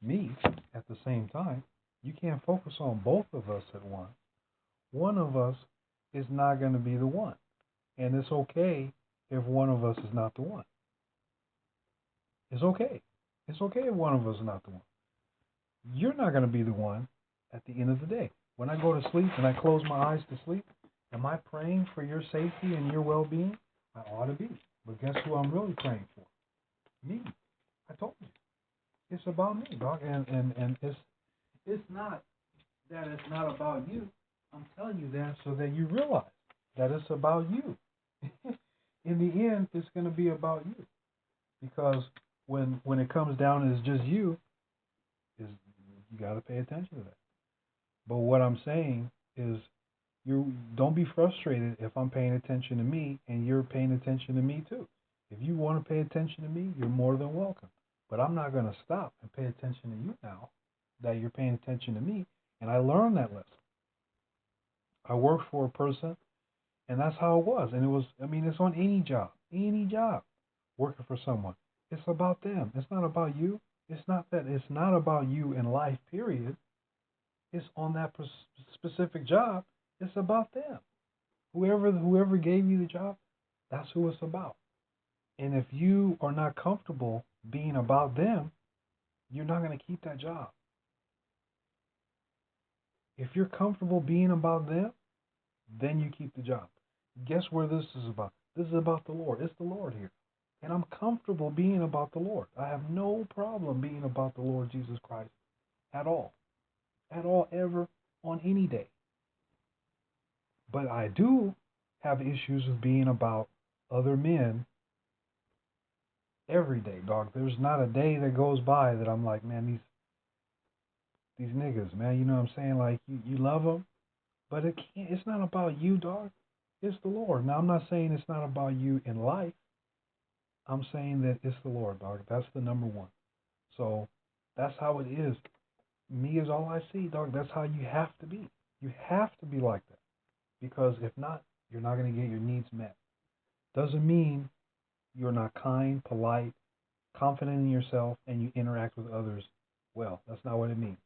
me at the same time. You can't focus on both of us at once. One of us is not going to be the one. And it's okay if one of us is not the one. It's okay. It's okay if one of us is not the one. You're not going to be the one at the end of the day. When I go to sleep and I close my eyes to sleep, am I praying for your safety and your well being? I ought to be. But guess who I'm really praying for? Me. I told you. It's about me, dog. And it's not that it's not about you. I'm telling you that so that you realize that it's about you. In the end, it's going to be about you. Because when it comes down and it's just you, is you got to pay attention to that. But what I'm saying is, you don't be frustrated if I'm paying attention to me and you're paying attention to me too. If you want to pay attention to me, you're more than welcome. But I'm not going to stop and pay attention to you now that you're paying attention to me. And I learned that lesson. I worked for a person, and that's how it was. And it was, I mean, it's on any job, working for someone. It's about them. It's not about you. It's not about you in life, period. It's on that specific job. It's about them. Whoever gave you the job, that's who it's about. And if you are not comfortable being about them, you're not going to keep that job. If you're comfortable being about them, then you keep the job. Guess where this is about? This is about the Lord. It's the Lord here. And I'm comfortable being about the Lord. I have no problem being about the Lord Jesus Christ at all. At all, ever, on any day. But I do have issues with being about other men every day, dog. There's not a day that goes by that I'm like, man, these niggas, man, you know what I'm saying? Like, you love them, but it's not about you, dog. It's the Lord. Now, I'm not saying it's not about you in life. I'm saying that it's the Lord, dog. That's the number one. So that's how it is. Me is all I see, dog. That's how you have to be. You have to be like that. Because if not, you're not going to get your needs met. Doesn't mean you're not kind, polite, confident in yourself, and you interact with others well. That's not what it means.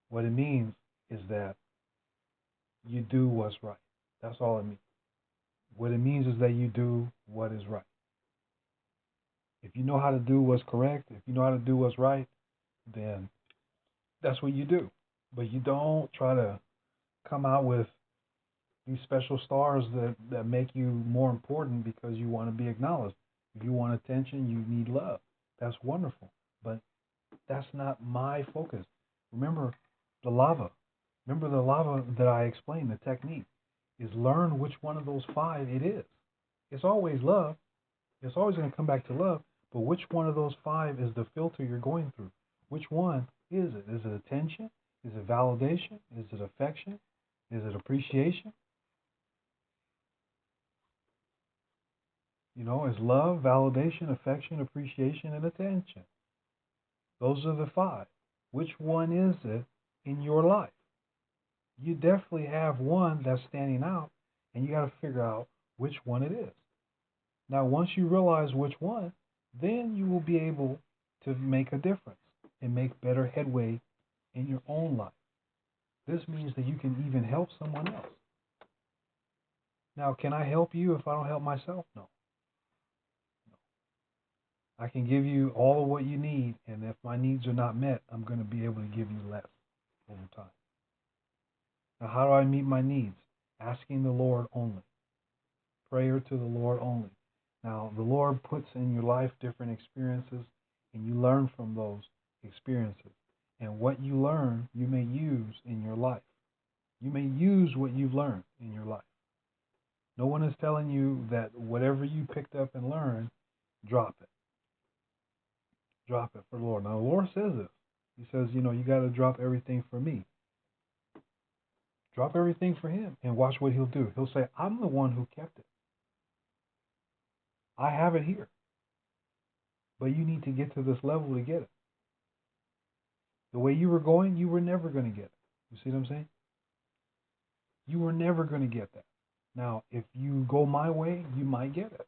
What it means is that you do what's right. That's all it means. What it means is that you do what is right. If you know how to do what's correct, if you know how to do what's right, then that's what you do. But you don't try to come out with these special stars that make you more important because you want to be acknowledged. If you want attention, you need love. That's wonderful. But that's not my focus. Remember the lava. Remember the lava that I explained, the technique is learn which one of those five it is. It's always love. It's always going to come back to love. But which one of those five is the filter you're going through? Which one is it? Is it attention? Is it validation? Is it affection? Is it appreciation? You know, is love, validation, affection, appreciation, and attention. Those are the five. Which one is it in your life? You definitely have one that's standing out, and you got to figure out which one it is. Now, once you realize which one, then you will be able to make a difference and make better headway in your own life. This means that you can even help someone else. Now, can I help you if I don't help myself? No. I can give you all of what you need, and if my needs are not met, I'm going to be able to give you less over time. Now, how do I meet my needs? Asking the Lord only. Prayer to the Lord only. Now, the Lord puts in your life different experiences, and you learn from those experiences. And what you learn, you may use in your life. You may use what you've learned in your life. No one is telling you that whatever you picked up and learned, drop it. Drop it for the Lord. Now, the Lord says this. He says, you got to drop everything for me. Drop everything for him and watch what he'll do. He'll say, I'm the one who kept it. I have it here. But you need to get to this level to get it. The way you were going, you were never going to get it. You see what I'm saying? You were never going to get that. Now, if you go my way, you might get it.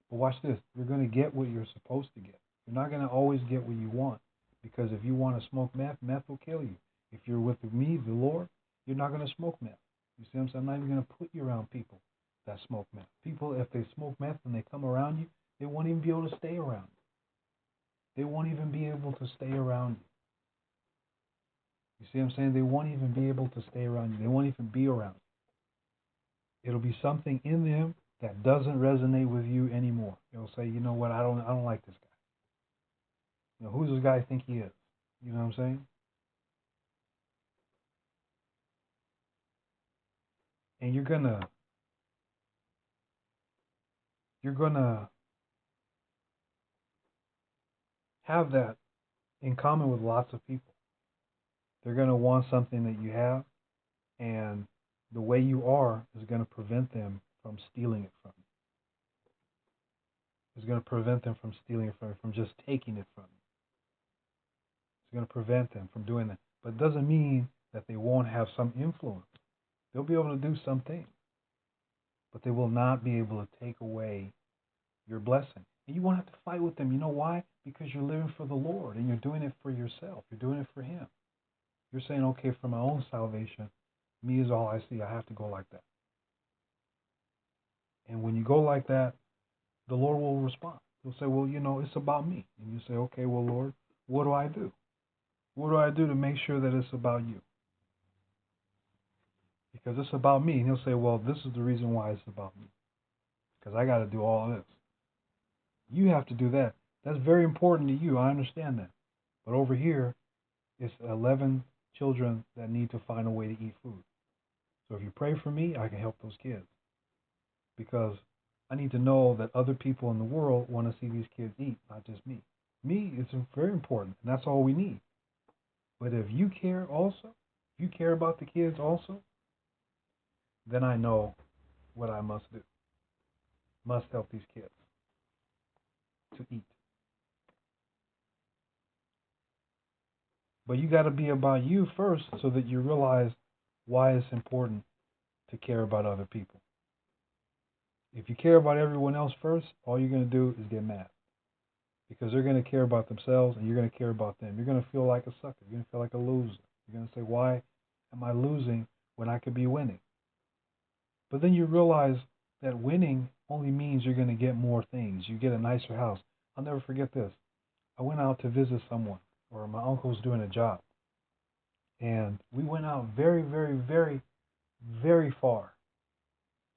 But watch this. You're going to get what you're supposed to get. You're not going to always get what you want, because if you want to smoke meth, meth will kill you. If you're with me, the Lord, you're not going to smoke meth. You see what I'm saying? I'm not even going to put you around people that smoke meth. People, if they smoke meth and they come around you, they won't even be able to stay around you. They won't even be able to stay around you. You see what I'm saying? They won't even be able to stay around you. They won't even be around you. It'll be something in them that doesn't resonate with you anymore. It'll say, you know what, I don't like this guy. You know, who's this guy think he is? You know what I'm saying? And you're gonna have that in common with lots of people. They're gonna want something that you have, and the way you are is gonna prevent them from stealing it from you. It's gonna prevent them from stealing it from you, from just taking it from you. It's gonna prevent them from doing that. But it doesn't mean that they won't have some influence. They'll be able to do some things, but they will not be able to take away your blessing. And you won't have to fight with them. You know why? Because you're living for the Lord and you're doing it for yourself. You're doing it for Him. You're saying, okay, for my own salvation, me is all I see. I have to go like that. And when you go like that, the Lord will respond. He'll say, well, you know, it's about me. And you say, okay, well, Lord, what do I do? What do I do to make sure that it's about you? Because it's about me. And he'll say, well, this is the reason why it's about me. Because I got to do all this. You have to do that. That's very important to you. I understand that. But over here, it's 11 children that need to find a way to eat food. So if you pray for me, I can help those kids. Because I need to know that other people in the world want to see these kids eat, not just me. Me, it's very important, and that's all we need. But if you care also, if you care about the kids also, then I know what I must do. Must help these kids to eat. But you got to be about you first so that you realize why it's important to care about other people. If you care about everyone else first, all you're going to do is get mad. Because they're going to care about themselves and you're going to care about them. You're going to feel like a sucker. You're going to feel like a loser. You're going to say, why am I losing when I could be winning? But then you realize that winning only means you're going to get more things. You get a nicer house. I'll never forget this. I went out to visit someone, or my uncle was doing a job. And we went out very, very, very, very far.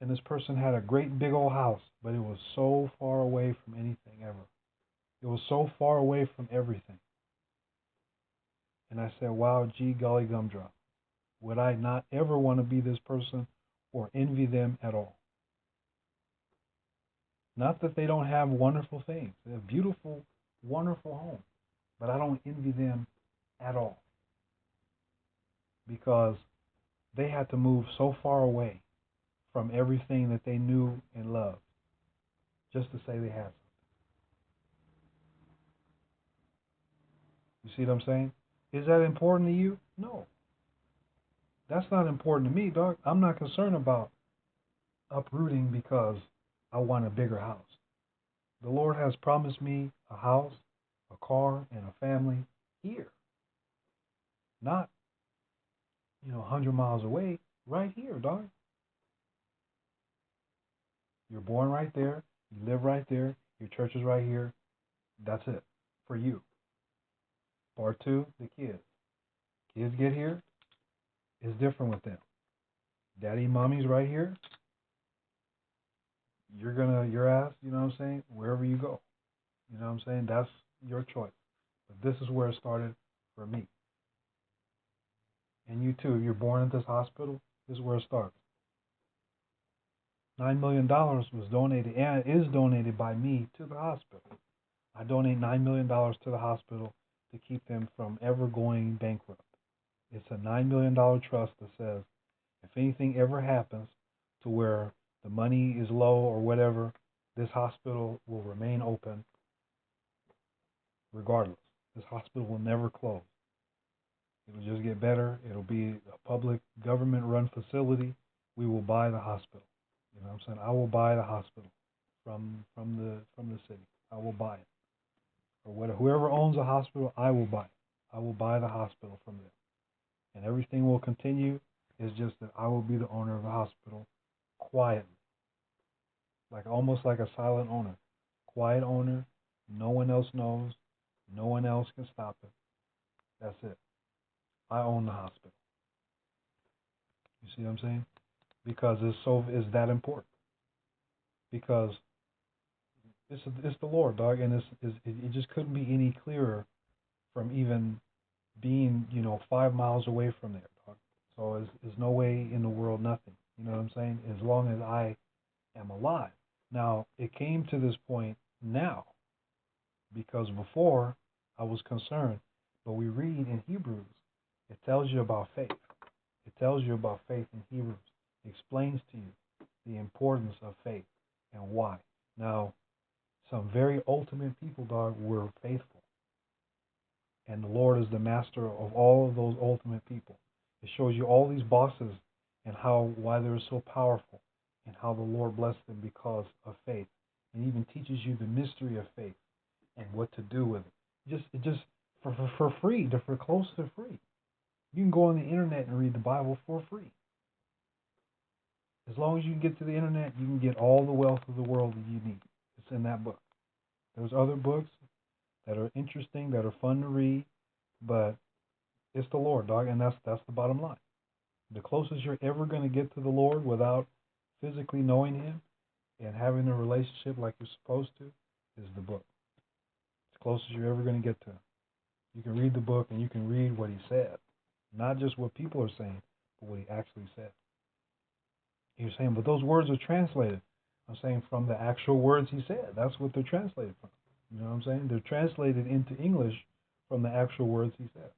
And this person had a great big old house, but it was so far away from anything ever. It was so far away from everything. And I said, wow, gee, golly gumdrop. Would I not ever want to be this person or envy them at all? Not that they don't have wonderful things. They have beautiful, wonderful homes. But I don't envy them at all. Because they had to move so far away from everything that they knew and loved just to say they had something. You see what I'm saying? Is that important to you? No. That's not important to me, dog. I'm not concerned about uprooting because I want a bigger house. The Lord has promised me a house, a car, and a family here. Not, 100 miles away, right here, dog. You're born right there. You live right there. Your church is right here. That's it for you. Part two, the kids. Kids get here, it's different with them. Daddy and mommy's right here. Your ass, you know what I'm saying? Wherever you go. You know what I'm saying? That's your choice. But this is where it started for me. And you too, if you're born at this hospital, this is where it starts. $9 million was donated and is donated by me to the hospital. I donate $9 million to the hospital to keep them from ever going bankrupt. It's a $9 million trust that says if anything ever happens to where the money is low or whatever, this hospital will remain open regardless. This hospital will never close. It'll just get better. It'll be a public government-run facility. We will buy the hospital. You know what I'm saying? I will buy the hospital from the city. I will buy it. or whoever owns a hospital, I will buy it. I will buy the hospital from them, and everything will continue. It's just that I will be the owner of the hospital quietly, like almost like a silent owner, quiet owner. No one else knows. No one else can stop it. That's it. I own the hospital. You see what I'm saying? Because it's that important. Because it's the Lord, dog, and it just couldn't be any clearer from even being 5 miles away from there, dog. So there's no way in the world, nothing. You know what I'm saying? As long as I am alive. Now it came to this point now because before I was concerned, but we read in Hebrews, it tells you about faith. It tells you about faith in Hebrews. It explains to you the importance of faith and why. Now, some very ultimate people, dog, were faithful. And the Lord is the master of all of those ultimate people. It shows you all these bosses and why they're so powerful and how the Lord blessed them because of faith. And even teaches you the mystery of faith and what to do with it. Just for free, for close to free. You can go on the internet and read the Bible for free. As long as you can get to the internet, you can get all the wealth of the world that you need. It's in that book. There's other books that are interesting, that are fun to read, but it's the Lord, dog, and that's the bottom line. The closest you're ever going to get to the Lord without physically knowing Him and having a relationship like you're supposed to is the book. It's the closest you're ever going to get to Him. You can read the book and you can read what He said, not just what people are saying, but what He actually said. You're saying, but those words are translated. I'm saying from the actual words He said. That's what they're translated from. You know what I'm saying? They're translated into English from the actual words He said.